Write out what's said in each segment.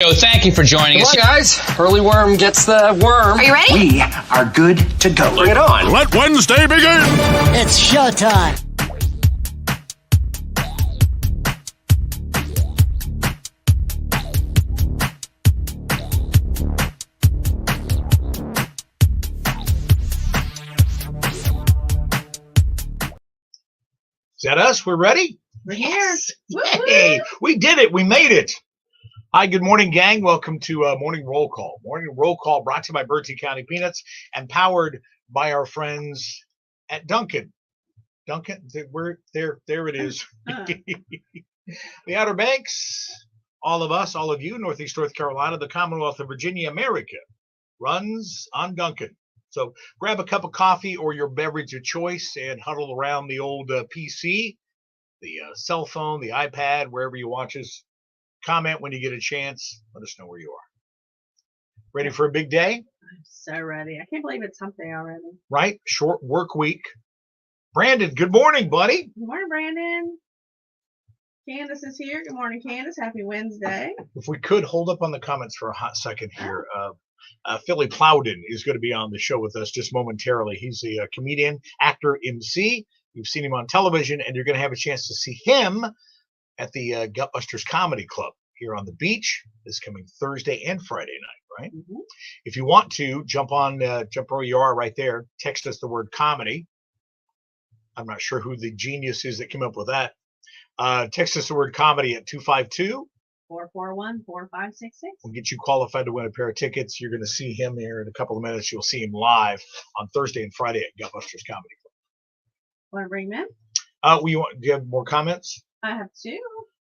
Thank you for joining us. Come on, guys. Early worm gets the worm. Are you ready? We are good to go. Bring it on. Let Wednesday begin. It's showtime. Is that us? We're ready? We're here. Hey, we did it. We made it. Hi, good morning, gang. Welcome to Morning Roll Call. Morning Roll Call brought to you by Bertie County Peanuts and powered by our friends at Dunkin. Dunkin, we're there. There it is. The Outer Banks, all of us, all of you, Northeast North Carolina, the Commonwealth of Virginia, America, runs on Dunkin. So grab a cup of coffee or your beverage of choice and huddle around the old PC, the cell phone, the iPad, wherever you watch us. Comment when you get a chance. Let us know where you are. Ready for a big day? I'm so ready. I can't believe it's hump day already. Right? Short work week. Brandon, good morning, buddy. Good morning, Brandon. Candace is here. Good morning, Candace. Happy Wednesday. If we could hold up on the comments for a hot second here. Philly Plowden is going to be on the show with us just momentarily. He's a comedian, actor, MC. You've seen him on television, and you're going to have a chance to see him at the Gutbusters Comedy Club here on the beach this coming Thursday and Friday night, right? Mm-hmm. If you want to, jump where you are right there. Text us the word comedy. I'm not sure who the genius is that came up with that. Text us the word comedy at 252 441-4566. We'll get you qualified to win a pair of tickets. You're going to see him here in a couple of minutes. You'll see him live on Thursday and Friday at Gutbusters Comedy Club. Want to bring him in? Do you have more comments? I have two.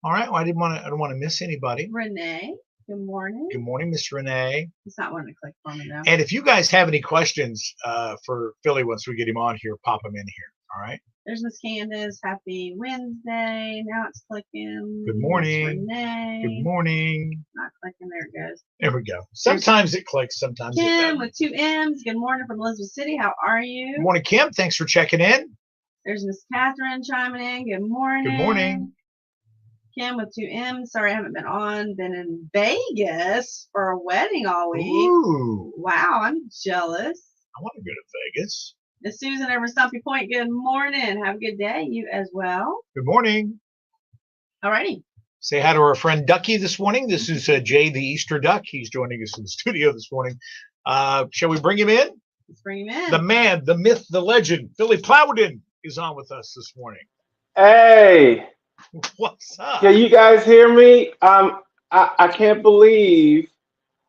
All right. Well, I don't want to miss anybody. Renee, good morning. Good morning, Miss Renee. He's not wanting to click for me though. And if you guys have any questions for Philly once we get him on here, pop him in here. All right. There's Miss Candace. Happy Wednesday. Now it's clicking. Good morning. Miss Renee. Good morning. Not clicking. There it goes. There we go. Sometimes it clicks. Sometimes it doesn't. Kim with two M's. Good morning from Elizabeth City. How are you? Good morning, Kim. Thanks for checking in. There's Miss Catherine chiming in. Good morning. Good morning. Kim with two M's. Sorry, I haven't been on. Been in Vegas for a wedding all week. Ooh. Wow, I'm jealous. I want to go to Vegas. Miss Susan over Stumpy Point. Good morning. Have a good day. You as well. Good morning. Alrighty. Say hi to our friend Ducky this morning. This is Jay the Easter Duck. He's joining us in the studio this morning. Shall we bring him in? Let's bring him in. The man, the myth, the legend, Philly Plowden is on with us this morning. Hey. What's up? Can you guys hear me? I can't believe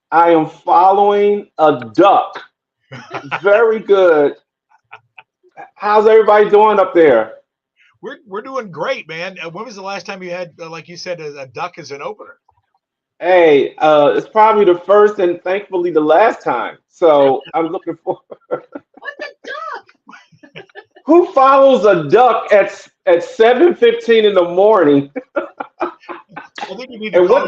I am following a duck. Very good. How's everybody doing up there? We're doing great, man. When was the last time you had, like you said, a duck as an opener? Hey, it's probably the first and thankfully the last time. So I'm looking for. What's a duck? Who follows a duck at 7:15 in the morning? And what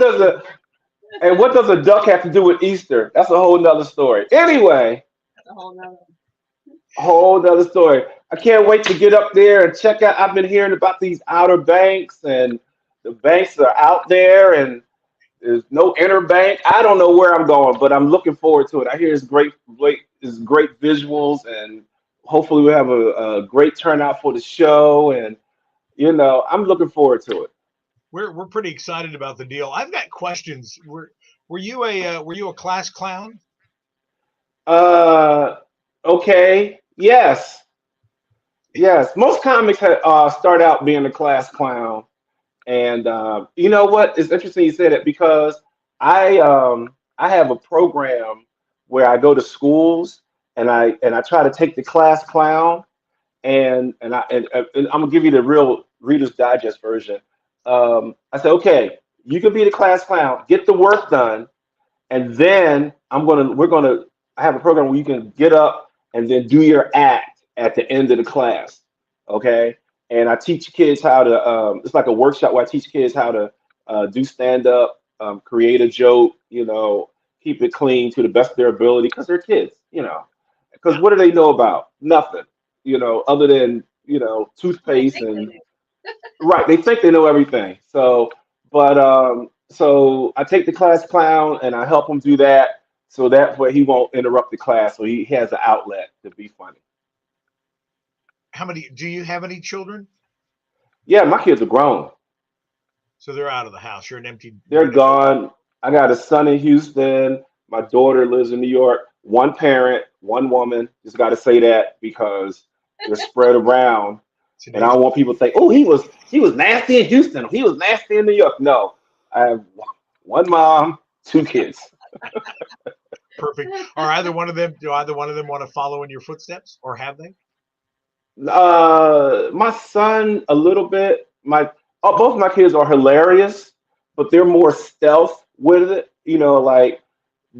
does a duck have to do with Easter? That's a whole nother story. Anyway. That's a whole nother story. I can't wait to get up there and check out. I've been hearing about these Outer Banks, and the banks are out there, and there's no inner bank. I don't know where I'm going, but I'm looking forward to it. I hear it's great visuals, and hopefully we have a great turnout for the show. And I'm looking forward to it. We're pretty excited about the deal. I've got questions. Were you a class clown? Okay. Yes. Most comics start out being a class clown, and you know what? It's interesting you say that because I have a program where I go to schools and I try to take the class clown, and I'm gonna give you the real Reader's Digest version. I said, okay, you can be the class clown, get the work done, and then I have a program where you can get up and then do your act at the end of the class, okay? And I teach kids how to, it's like a workshop where I teach kids how to do stand-up, create a joke, keep it clean to the best of their ability because they're kids, Because what do they know about? Nothing, other than, toothpaste and, right, they think they know everything. So, but So I take the class clown and I help him do that. So that way he won't interrupt the class. So he has an outlet to be funny. How many? Do you have any children? Yeah, my kids are grown. So they're out of the house. You're an empty They're unit. gone. I got a son in Houston. My daughter lives in New York. One parent, one woman. Just got to say that because they're spread around, It's a and I don't want people to think, oh, he was nasty in Houston. He was nasty in New York. No, I have one mom, two kids. perfect. Are either one of them? Do either one of them want to follow in your footsteps, or have they? My son a little bit. Both my kids are hilarious, but they're more stealth with it. Like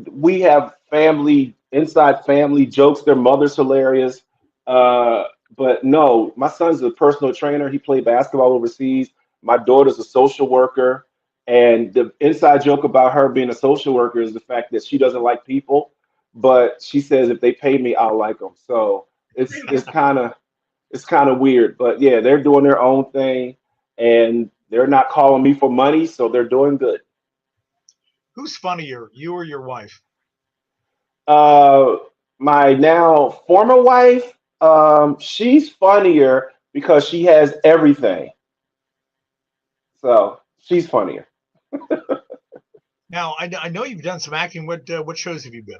we have inside family jokes. Their mother's hilarious. But no, my son's a personal trainer. He played basketball overseas. My daughter's a social worker. And the inside joke about her being a social worker is the fact that she doesn't like people, but she says if they pay me, I'll like them. So it's kind of weird. But yeah, they're doing their own thing, and they're not calling me for money, so they're doing good. Who's funnier, you or your wife? Uh, my now former wife, she's funnier because she has everything. So she's funnier. Now, I know you've done some acting. What shows have you been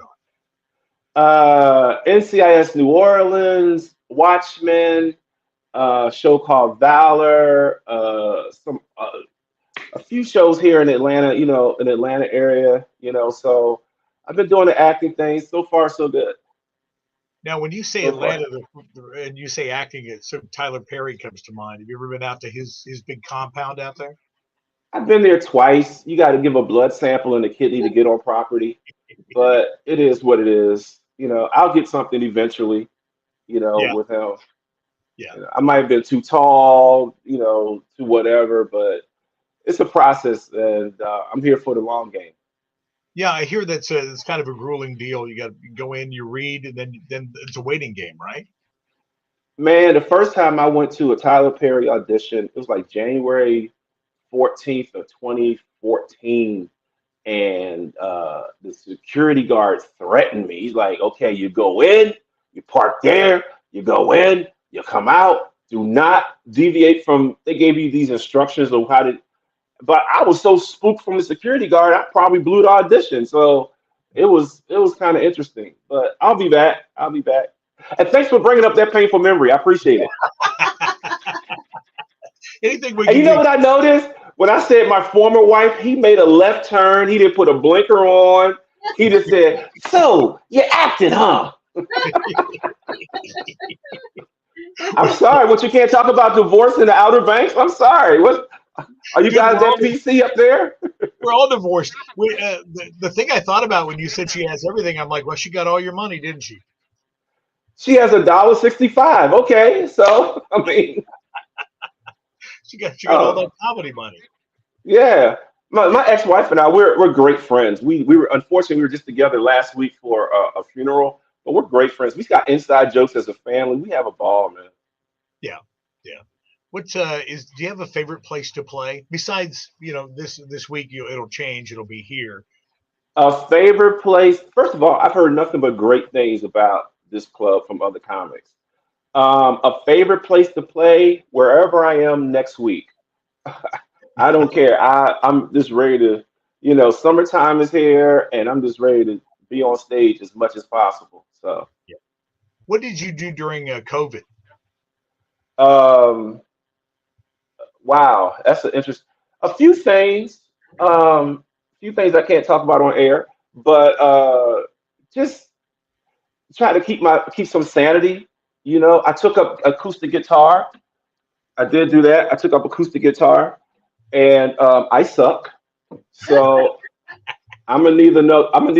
on? NCIS New Orleans, Watchmen, show called Valor, a few shows here in Atlanta, in Atlanta area, so I've been doing the acting thing. So far, so good. Now, when you say So far. Atlanta and you say acting, so Tyler Perry comes to mind. Have you ever been out to his big compound out there? I've been there twice. You got to give a blood sample and a kidney to get on property, but it is what it is. I'll get something eventually, Yeah, with him. yeah, I might have been too tall, to whatever, but it's a process, and I'm here for the long game. yeah. I hear it's kind of a grueling deal. You got to go in, you read, and then it's a waiting game, right? Man, the first time I went to a Tyler Perry audition, it was like January 14th of 2014, and the security guard threatened me. He's like, "Okay, you go in, you park there, you go in, you come out. Do not deviate from." They gave you these instructions of how to. But I was so spooked from the security guard, I probably blew the audition. So it was kind of interesting. But I'll be back. I'll be back. And thanks for bringing up that painful memory. I appreciate it. Anything we And can you know do. what I noticed? When I said my former wife, he made a left turn. He didn't put a blinker on. He just said, "So you're acting, huh?" I'm sorry. What, you can't talk about divorce in the Outer Banks? I'm sorry. What are you Dude, guys at PC up there? we're all divorced. The thing I thought about when you said she has everything, I'm like, well, she got all your money, didn't she? She has $1.65. Okay, so I mean, She got all oh that comedy money. yeah. My ex-wife and I, we're great friends. We were, unfortunately, we were just together last week for a funeral, but we're great friends. We got inside jokes as a family. We have a ball, man. Yeah, yeah. What is? Do you have a favorite place to play besides this week? It'll change. It'll be here. A favorite place. First of all, I've heard nothing but great things about this club from other comics. A favorite place to play wherever I am next week. I don't care. I'm just ready to, summertime is here, and I'm just ready to be on stage as much as possible. So, Yeah. What did you do during COVID? um, wow, that's an interest. A few things, few things I can't talk about on air, but just try to keep some sanity. I took up acoustic guitar. I did do that. I took up acoustic guitar, and I suck. So I'm gonna need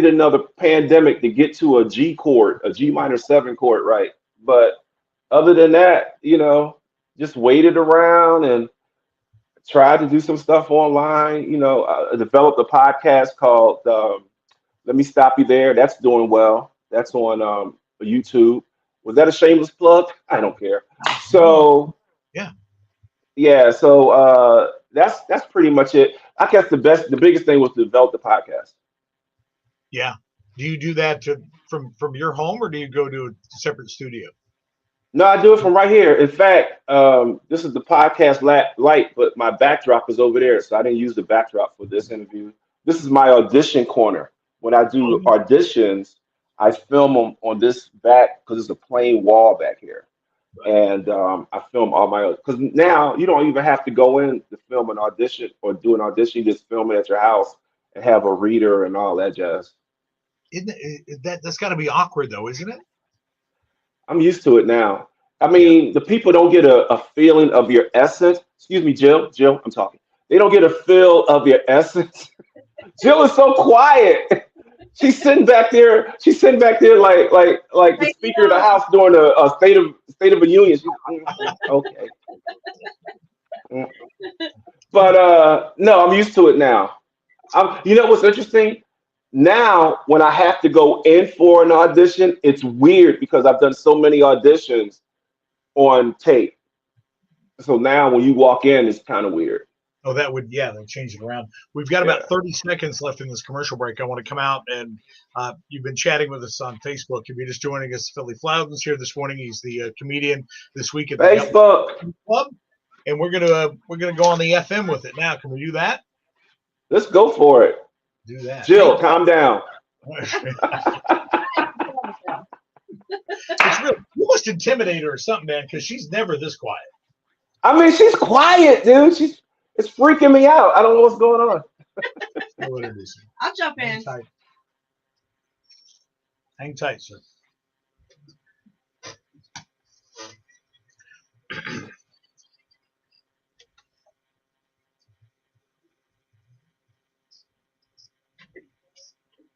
another pandemic to get to a G chord, a G minor seven chord, right? But other than that, just waited around and tried to do some stuff online. I developed a podcast called "Let Me Stop You There." That's doing well. That's on YouTube. Was that a shameless plug? I don't care. No. So Yeah. yeah, so that's pretty much it. I guess the biggest thing was to develop the podcast. Yeah. Do you do that from your home, or do you go to a separate studio? No, I do it from right here. In fact, this is the podcast light, but my backdrop is over there, so I didn't use the backdrop for this interview. This is my audition corner. When I do auditions, I film them on this back because it's a plain wall back here, and I film all my because now you don't even have to go in to film an audition or do an audition. You just film it at your house and have a reader and all that jazz. That's got to be awkward though, isn't it? I'm used to it now. I mean, the people don't get a feeling of your essence. Excuse me, Jill, I'm talking. They don't get a feel of your essence. Jill is so quiet. She's sitting back there. She's sitting back there like the Speaker of the House during a State of the Union. Okay. But no, I'm used to it now. You know what's interesting? Now, when I have to go in for an audition, it's weird because I've done so many auditions on tape. So now when you walk in, it's kind of weird. Oh, they'll change it around. We've got about 30 seconds left in this commercial break. I want to come out and you've been chatting with us on Facebook. If you're just joining us, Philly Flowden's here this morning. He's the comedian this week at the Facebook Club, and we're gonna go on the FM with it now. Can we do that? Let's go for it. Do that. Jill, calm down. It's real. You must intimidate her or something, man, because she's never this quiet. I mean, she's quiet, dude. It's freaking me out. I don't know what's going on. I'll jump in. Hang tight, sir.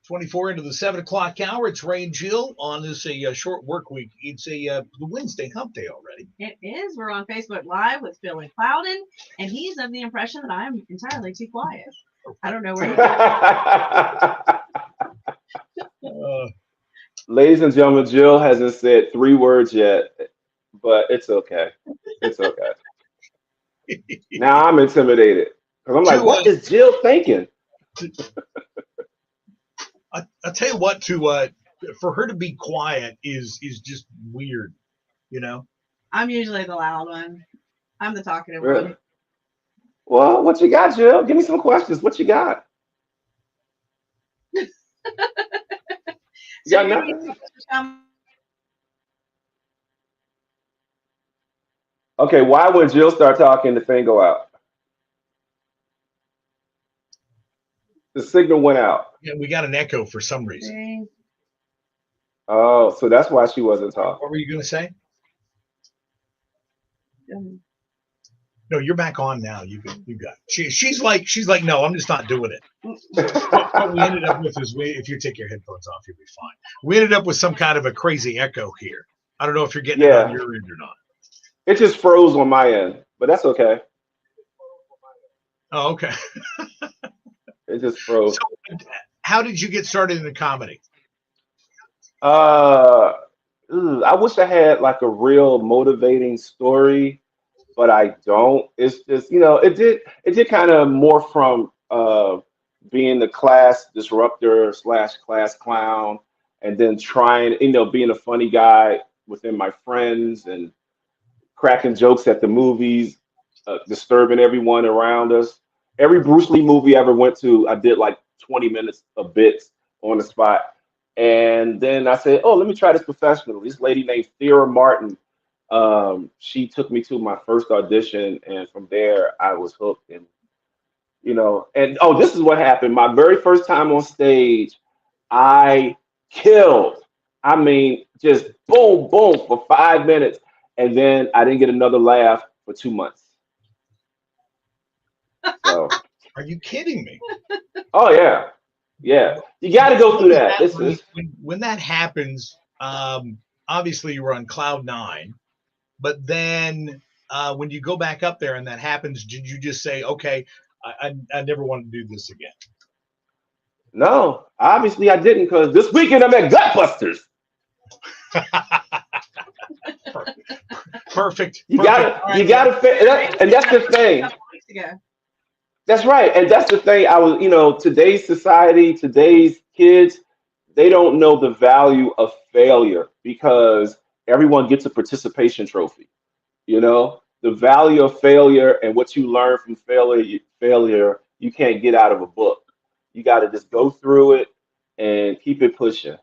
24 into the 7 o'clock hour. It's Ray and Jill on this short work week. It's the Wednesday hump day already. It is. We're on Facebook Live with Philly Plowden, and he's of the impression that I'm entirely too quiet. I don't know where Ladies and gentlemen, Jill hasn't said 3 words yet, but it's okay. It's okay. Now I'm intimidated because I'm like, what is Jill thinking? I'll tell you what, for her to be quiet is just weird, you know? I'm usually the loud one. I'm the talkative Really? one. Well, what you got, Jill? Give me some questions. What you got? You got nothing? Okay, why when Jill start talking, the thing go out? The signal went out. Yeah, we got an echo for some reason. Oh, so that's why she wasn't talking. What were you going to say? No, you're back on now. You got. She's like, no, I'm just not doing it. What we ended up with is, if you take your headphones off, you'll be fine. We ended up with some kind of a crazy echo here. I don't know if you're getting it on your end or not. It just froze on my end, but that's okay. Oh, okay. It just froze. So, how did you get started in the comedy? I wish I had like a real motivating story, but I don't. It's just, it did kind of morph from being the class disruptor / class clown, and then trying, being a funny guy within my friends and cracking jokes at the movies, disturbing everyone around us. Every Bruce Lee movie I ever went to, I did like 20 minutes of bits on the spot. And then I said, oh, let me try this professionally. This lady named Thera Martin, she took me to my first audition. And from there, I was hooked. And, this is what happened. My very first time on stage, I killed. I mean, just boom, boom for 5 minutes. And then I didn't get another laugh for 2 months. So, are you kidding me? Oh yeah, you got to go through that. When that happens, obviously you were on cloud 9, but then when you go back up there and that happens, did you just say, okay, I never want to do this again? No, obviously I didn't, because this weekend I'm at Gutbusters. Perfect. You gotta, and that's the thing. That's right. And that's the thing. Today's society, today's kids, they don't know the value of failure because everyone gets a participation trophy. The value of failure and what you learn from failure, you can't get out of a book. You got to just go through it and keep it pushing.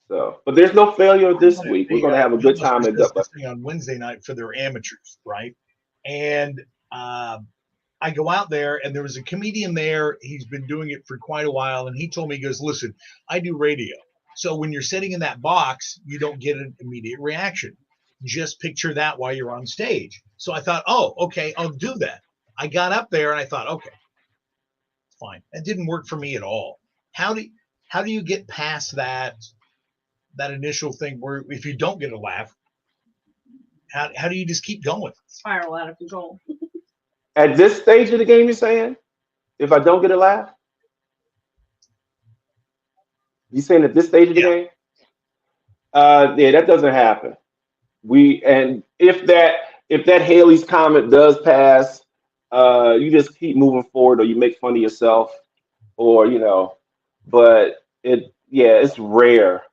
So, but there's no failure this week. We're going to have a good time in This Duck. thing on Wednesday night for their amateurs, right? And I go out there, and there was a comedian there. He's been doing it for quite a while, and he told me, he goes, "Listen, I do radio, so when you're sitting in that box, you don't get an immediate reaction. Just picture that while you're on stage." So I thought, oh, okay, I'll do that. I got up there, and I thought, okay, fine. That didn't work for me at all. How do you get past that initial thing where if you don't get a laugh, how do you just keep going? Spiral out of control. At this stage of the game, you're saying, if I don't get a laugh, you saying at this stage of the game? Yeah, that doesn't happen. And if that Haley's comment does pass, you just keep moving forward, or you make fun of yourself, or But it's rare.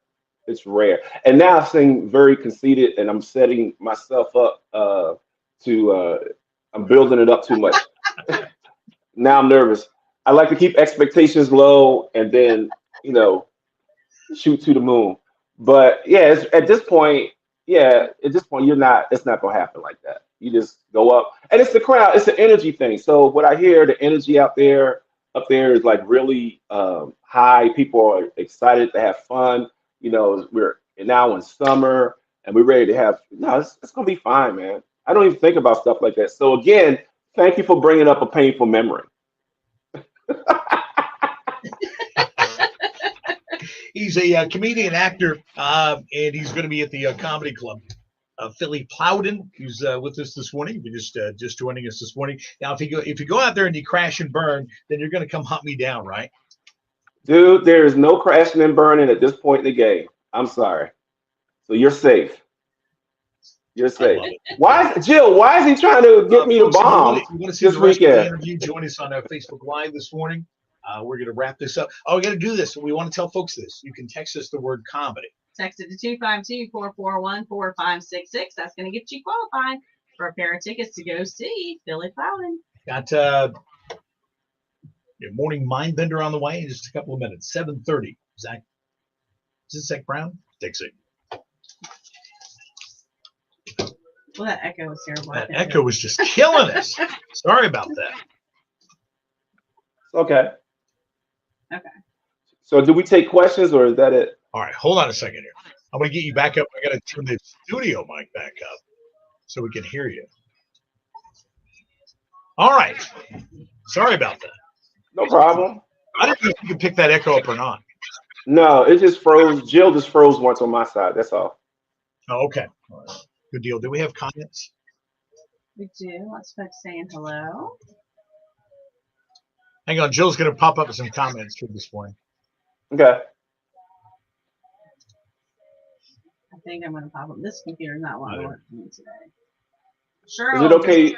It's rare. And now I'm saying very conceited, and I'm setting myself up I'm building it up too much. Now I'm nervous. I like to keep expectations low and then, shoot to the moon. But yeah, at this point, it's not gonna happen like that. You just go up, and it's the crowd. It's an energy thing. So what I hear, the energy up there is like really high. People are excited to have fun. We're now in summer, and we're ready to have. No, it's gonna be fine, man. I don't even think about stuff like that. So again, thank you for bringing up a painful memory. He's a comedian actor, and he's going to be at the comedy club. Philly Plowden, who's with us this morning. You're just joining us this morning. Now, if you go out there and you crash and burn, then you're going to come hunt me down, right? Dude, there is no crashing and burning at this point in the game. I'm sorry. So you're safe. You're safe. Why is he trying to get me to bomb you want to see this the rest of the weekend? interview? Join us on Facebook Live this morning. We're going to wrap this up. Oh, we got to do this. We want to tell folks this. You can text us the word comedy. Text it to 252-441-4566. That's going to get you qualified for a pair of tickets to go see Philly Plowden. Got your morning mind bender on the way in just a couple of minutes. 7:30. Is it Zach Brown? Dixie. Well, that echo was terrible. That echo was just killing us. Sorry about that. Okay. Okay. So do we take questions, or is that it? All right, hold on a second here. I'm going to get you back up. I got to turn the studio mic back up so we can hear you. All right. Sorry about that. No problem. I don't know if you can pick that echo up or not. No, it just froze. Jill just froze once on my side. That's all. Oh, okay. All right. Good deal. Do we have comments? We do. Lots of folks saying hello. Hang on. Jill's going to pop up with some comments for this morning. Okay. I think I'm going to pop up. This computer's not wanting to work for me today. Is Cheryl. it okay?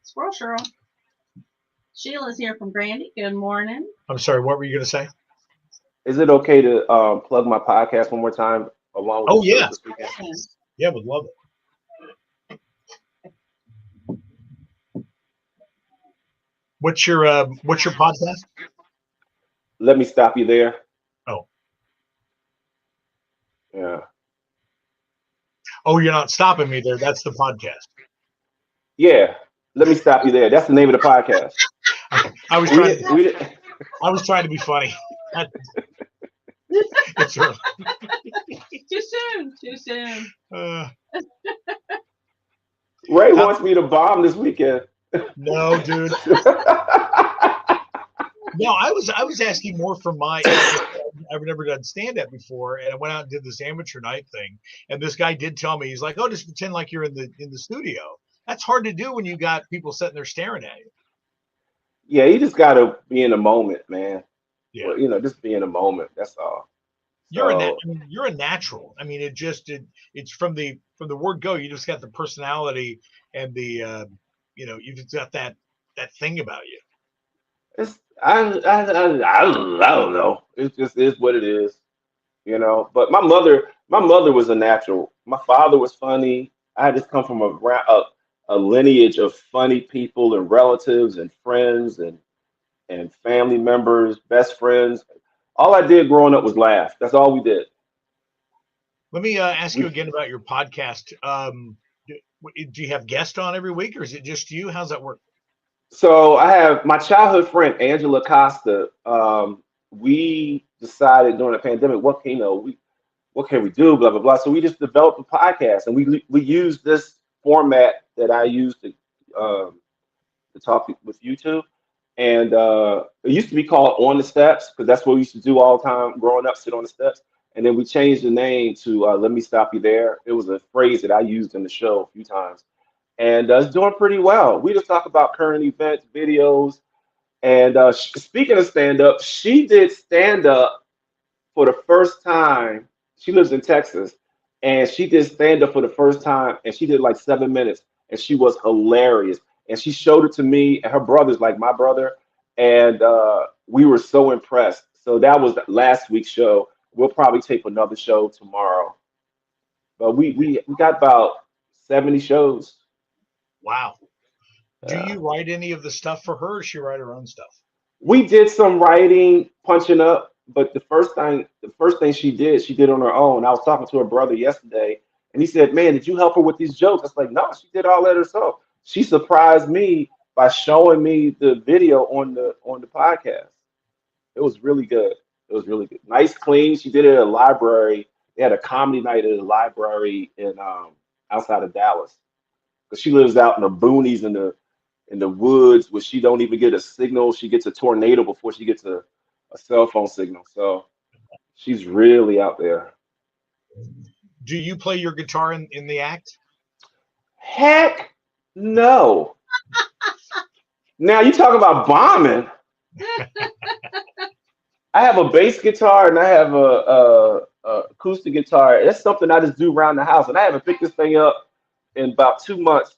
Squirrel Cheryl. Sheila's here from Brandy. Good morning. I'm sorry. What were you going to say? Is it okay to plug my podcast one more time along with the show this weekend? Yeah, would love it. What's your podcast? Let me stop you there. Oh. Yeah. Oh, you're not stopping me there. That's the podcast. Yeah. Let me stop you there. That's the name of the podcast. I was trying to be funny. It's early. Too soon. Ray wants me to bomb this weekend. No, dude. No, I was asking more for my. I've never done stand-up before, and I went out and did this amateur night thing. And this guy did tell me, he's like, "Oh, just pretend like you're in the studio." That's hard to do when you got people sitting there staring at you. Yeah, you just gotta be in the moment, man. Yeah, well, just be in the moment. That's all. You're a natural. I mean, it's from the word go. You just got the personality and the you've got that that thing about you? It's I don't know. It just is what it is, you know. But my mother was a natural. My father was funny. I just come from a lineage of funny people and relatives and friends and family members, best friends. All I did growing up was laugh. That's all we did. Let me ask you We, again about your podcast. Do you have guests on every week, or is it just you? How's that work? so I have my childhood friend Angela Costa. We decided during the pandemic, what can we do? Blah blah blah. So we just developed a podcast, and we use this format that I use to talk with you two. And it used to be called On the Steps because that's what we used to do all the time growing up, sit on the steps. And then we changed the name to Let Me Stop You There. It was a phrase that I used in the show a few times. And it's doing pretty well. We just talk about current events, videos. And speaking of stand up, she did stand up for the first time. She lives in Texas, and she did stand up for the first time, and she did like 7 minutes, and she was hilarious. And she showed it to me, and her brother's like my brother, and we were so impressed. So that was last week's show. We'll probably tape another show tomorrow, but we got about 70 shows. Wow. Do Uh, you write any of the stuff for her, or she write her own stuff? we did some writing, punching up, but the first thing she did on her own. I was talking to her brother yesterday, and he said, "Man, did you help her with these jokes?" I was like, "No, she did all that herself." She surprised me by showing me the video on the podcast. It was really good. It was really good. Nice, clean. She did it at a library. They had a comedy night at a library in outside of Dallas because she lives out in the boonies in the woods where she don't even get a signal. She gets a tornado before she gets a cell phone signal. So she's really out there. Do you play your guitar in the act? Heck no. Now you talk about bombing. I have a bass guitar and I have a acoustic guitar. That's something I just do around the house, and I haven't picked this thing up in about 2 months,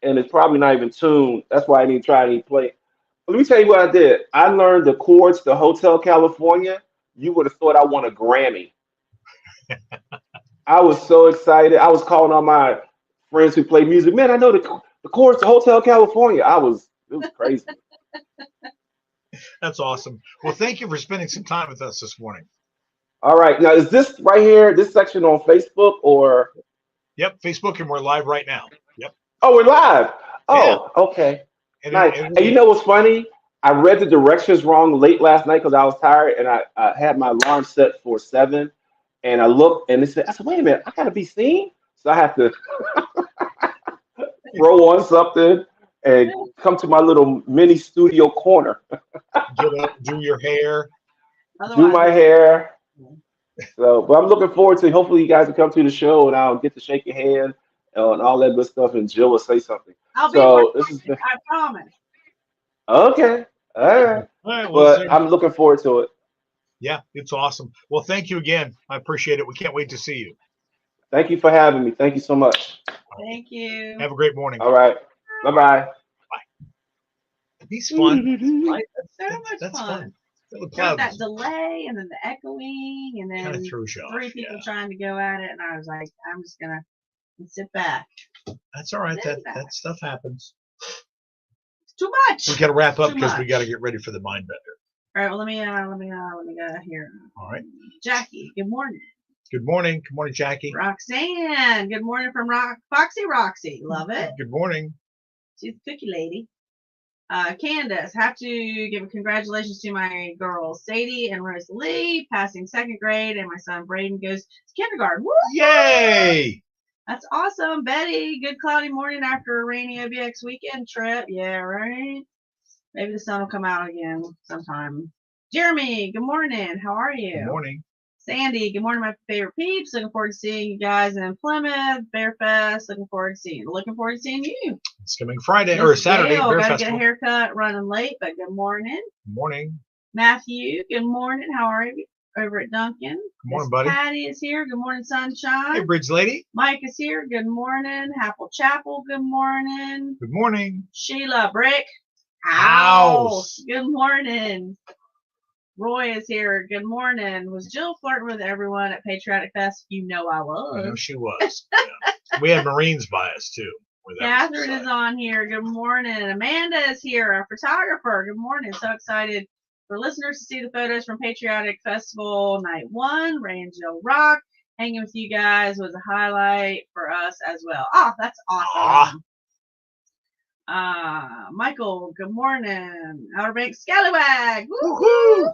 and it's probably not even tuned. That's why I didn't try any play. But let me tell you what I did. I learned the chords to Hotel California. You would have thought I won a Grammy. I was so excited. I was calling all my friends who play music. Man, I know the chords to Hotel California. It was crazy. That's awesome. Well, thank you for spending some time with us this morning. All right. Now, is this right here, this section on Facebook or? Yep, Facebook, and we're live right now. Yep. Oh, we're live. Yeah. Oh, okay. And, Nice. and And you know what's funny? I read the directions wrong late last night because I was tired, and I had my alarm set for 7. And I looked and I said, wait a minute, I gotta be seen. So I have to throw on something and come to my little mini studio corner, get up, do your hair. do my Otherwise, hair. So, but I'm looking forward to hopefully you guys will come to the show and I'll get to shake your hand and all that good stuff, and Jill will say something. I'll be more So this is I promise. okay. All right. All right, well, But sir. I'm looking forward to it. Yeah, it's awesome. Well, thank you again. I appreciate it. We can't wait to see you. Thank you for having me. Thank you so much. Thank you. Have a great morning. All right. Bye bye. He's fun. So That- much that's fun. The There's clouds that delay and then the echoing and kind of then throws you off. three people Yeah, trying to go at it, and I was like, I'm just gonna sit back. that's all right. Sit That back. stuff happens. It's too much. We got to wrap up Too because we much. got to get ready for the mind bender. All right. Well, let me go here. All right. Jackie, good morning. Good morning. Good morning, Jackie. Roxanne, good morning from Foxy Roxy. Love it. Good morning. She's a cookie lady. Candace, have to give a congratulations to my girls Sadie and Rosalie passing 2nd grade, and my son Braden goes to kindergarten. Woo! Yay! That's awesome. Betty, good cloudy morning after a rainy OBX weekend trip. Yeah, right. Maybe the sun will come out again sometime. Jeremy, good morning. How are you? Good morning. Sandy, good morning, my favorite peeps. Looking forward to seeing you guys in Plymouth, Bear Fest. Looking forward to seeing you. It's coming Friday or Miss Saturday. Gail, Bear gotta Festival. get a haircut, running late, but good morning. Good morning. Matthew, good morning. How are you over at Dunkin? Good morning, Miss buddy. Patty is here. Good morning, sunshine. Hey, Bridge Lady. Mike is here. Good morning. Apple Chapel, good morning. Good morning. Sheila Brick, House. Good morning. Roy is here. Good morning. Was Jill flirting with everyone at Patriotic Fest? You know I I know was. she was. Yeah. We had Marines by us too. Catherine is on here. Good morning. Amanda is here, a photographer. Good morning. So excited for listeners to see the photos from Patriotic Festival Night 1. Ray and Jill rock. Hanging with you guys was a highlight for us as well. Oh, that's awesome. Michael, good morning. Outer Banks Scallywag. Woo-hoo!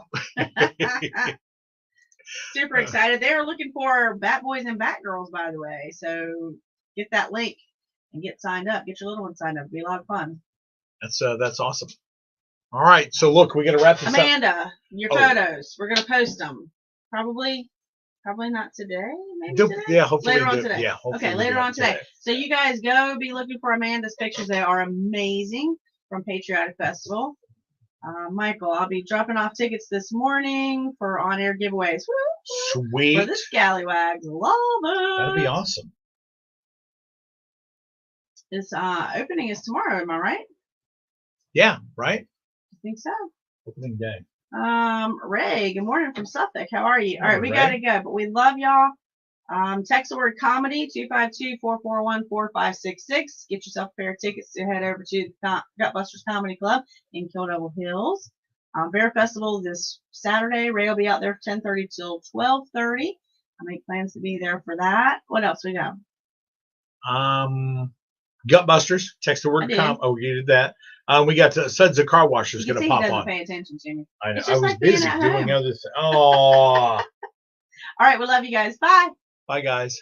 Super excited. They are looking for Bat Boys and Bat Girls, by the way. So get that link and get signed up. Get your little one signed up. It'll be a lot of fun. That's awesome. All right. So look, we got to wrap this up. Amanda, your photos. We're gonna post them. Probably not today. Maybe today? Yeah, hopefully later on today. Yeah, okay, later on today. So you guys go be looking for Amanda's pictures. They are amazing from Patriotic Festival. Michael, I'll be dropping off tickets this morning for on-air giveaways. Woo! Sweet. For the Scallywags. Love it. That'd be awesome. This opening is tomorrow, am I right? Yeah, right? I think so. Opening day. Ray, good morning from Suffolk. How are you? All right, we Ray. gotta go, but we love y'all. Text the word comedy 252-441-4566. Get yourself a pair of tickets to head over to the Gutbusters Comedy Club in Kill Devil Hills. Bear Festival this Saturday. Ray will be out there from 10:30 till 12:30. I make plans to be there for that. What else we got? Gutbusters. Text the word you did that. We got Suds the Car Washer is going to pop he doesn't on. pay attention to me. I know. It's I just was like being busy at doing home. other things. Oh. All right, we love you guys. Bye. Bye, guys.